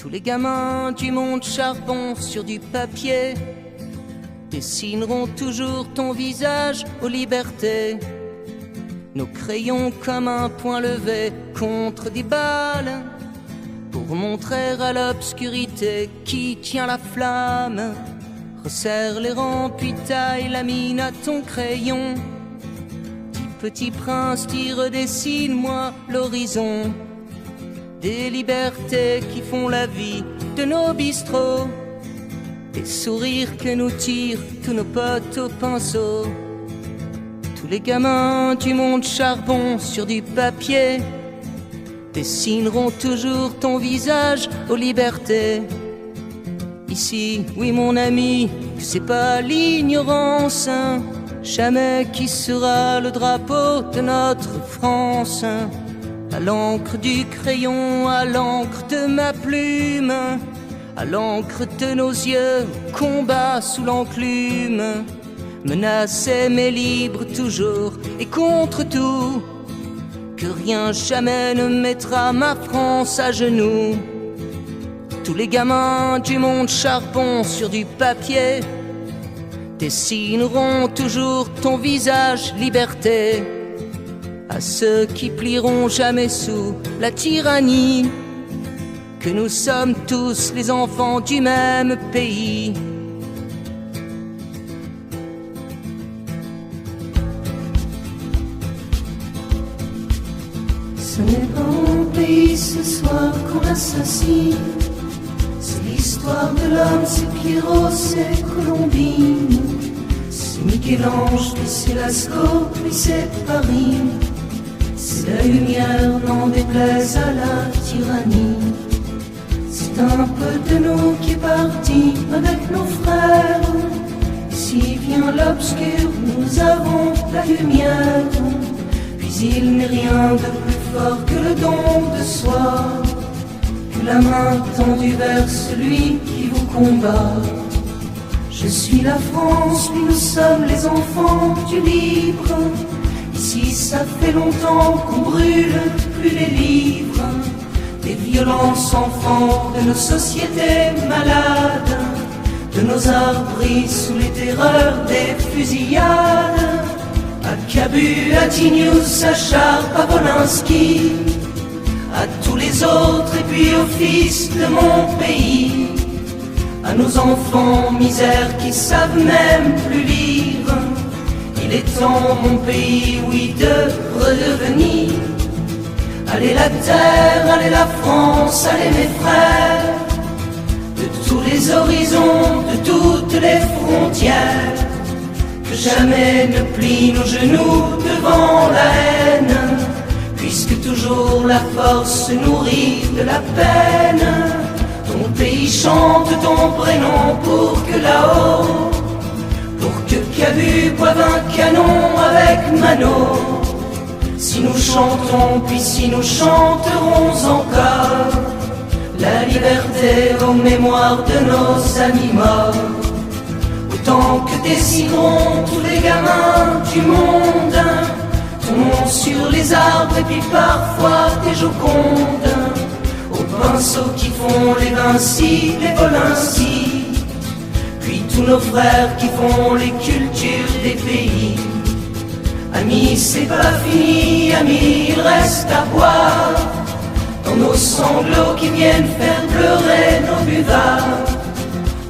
Tous les gamins du monde charbon sur du papier dessineront toujours ton visage aux libertés. Nos crayons comme un point levé contre des balles pour montrer à l'obscurité qui tient la flamme. Resserre les rangs puis taille la mine à ton crayon. Petit prince, t'y redessine-moi l'horizon des libertés qui font la vie de nos bistrots, des sourires que nous tirent tous nos potes au pinceau. Tous les gamins du monde charbon sur du papier dessineront toujours ton visage aux libertés. Ici, oui mon ami, c'est pas l'ignorance, hein. Jamais qui sera le drapeau de notre France. À l'encre du crayon, à l'encre de ma plume, à l'encre de nos yeux, combat sous l'enclume. Menacé mais libre toujours et contre tout, que rien jamais ne mettra ma France à genoux. Tous les gamins du monde charbon sur du papier dessineront toujours ton visage liberté. À ceux qui plieront jamais sous la tyrannie, que nous sommes tous les enfants du même pays. Ce n'est pas mon pays ce soir qu'on assassine. C'est l'histoire de l'homme, c'est Pierrot, c'est Colombine. C'est Michel-Ange, puis c'est Lascaux, puis c'est Paris. C'est la lumière, n'en déplaise à la tyrannie. C'est un peu de nous qui est parti avec nos frères. Et si vient l'obscur, nous avons la lumière. Puis il n'est rien de plus fort que le don de soi, que la main tendue vers celui qui vous combat. Je suis la France, puis nous sommes les enfants du libre. Ici ça fait longtemps qu'on brûle plus les livres des violences enfants de nos sociétés malades, de nos arbres sous les terreurs des fusillades. À Cabu, à Tignouz, à Chartres, à Wolinski, à tous les autres et puis aux fils de mon pays, à nos enfants misères qui savent même plus lire. Il est temps, mon pays, oui, de redevenir. Allez la terre, allez la France, allez mes frères, de tous les horizons, de toutes les frontières, que jamais ne plient nos genoux devant la haine, puisque toujours la force se nourrit de la peine. Ton pays chante ton prénom pour que là-haut, pour que Cabu boive un canon avec Mano. Si nous chantons, puis si nous chanterons encore la liberté aux mémoires de nos amis morts, autant que dessineront tous les gamins du monde ton nom sur les arbres et puis parfois des Jocondes, aux pinceaux qui font les Vinci, les Wolinski, puis tous nos frères qui font les cultures des pays. Amis, c'est pas fini, amis, il reste à boire dans nos sanglots qui viennent faire pleurer nos buvards.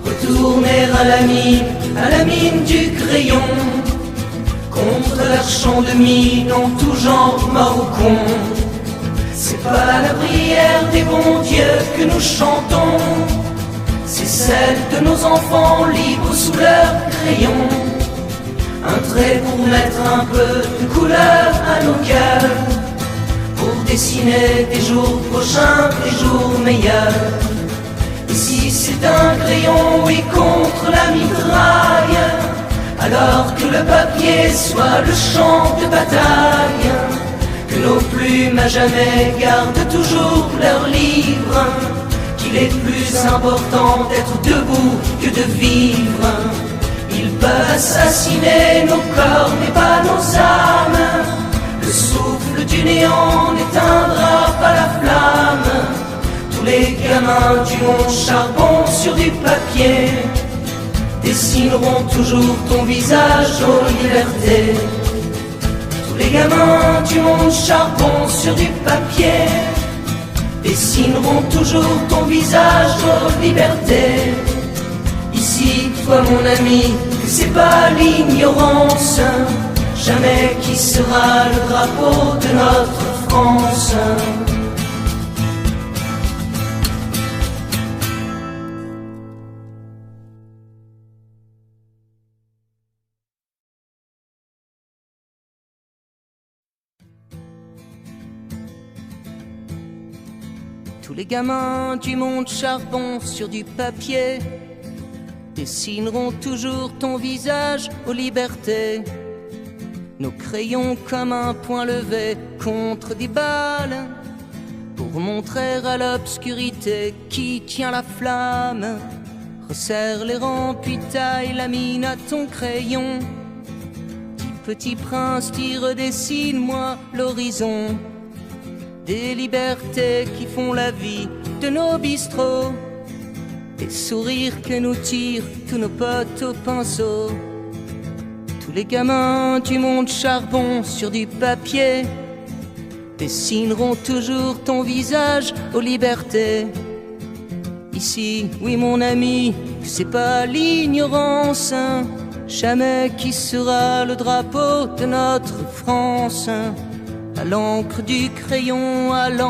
Retourner à la mine du crayon, contre leur champ de mine en tout genre mort ou con. C'est pas la prière des bons dieux que nous chantons, c'est celle de nos enfants libres sous leur crayon. Un trait pour mettre un peu de couleur à nos cœurs, pour dessiner des jours prochains, des jours meilleurs. Et si c'est un crayon, oui, contre la mitraille, alors que le papier soit le champ de bataille, que nos plumes à jamais gardent toujours leur livre, qu'il est plus important d'être debout que de vivre. Ils peuvent assassiner nos corps mais pas nos âmes. Le souffle du néant n'éteindra pas la flamme. Tous les gamins du monde charbon sur du papier dessineront toujours ton visage aux libertés. Tous les gamins du monde charbon sur du papier dessineront toujours ton visage aux libertés. Ici, toi mon ami, c'est pas l'ignorance, jamais qui sera le drapeau de notre France. Tous les gamins du monde charbon sur du papier dessineront toujours ton visage aux libertés. Nos crayons comme un point levé contre des balles, pour montrer à l'obscurité qui tient la flamme. Resserre les rangs puis taille la mine à ton crayon. Petit prince, t'y redessine-moi l'horizon des libertés qui font la vie de nos bistrots, des sourires que nous tirent tous nos potes au pinceau. Tous les gamins du monde charbon sur du papier dessineront toujours ton visage aux libertés. Ici, oui mon ami, c'est pas l'ignorance, jamais qui sera le drapeau de notre France. À l'encre du crayon, à l'encre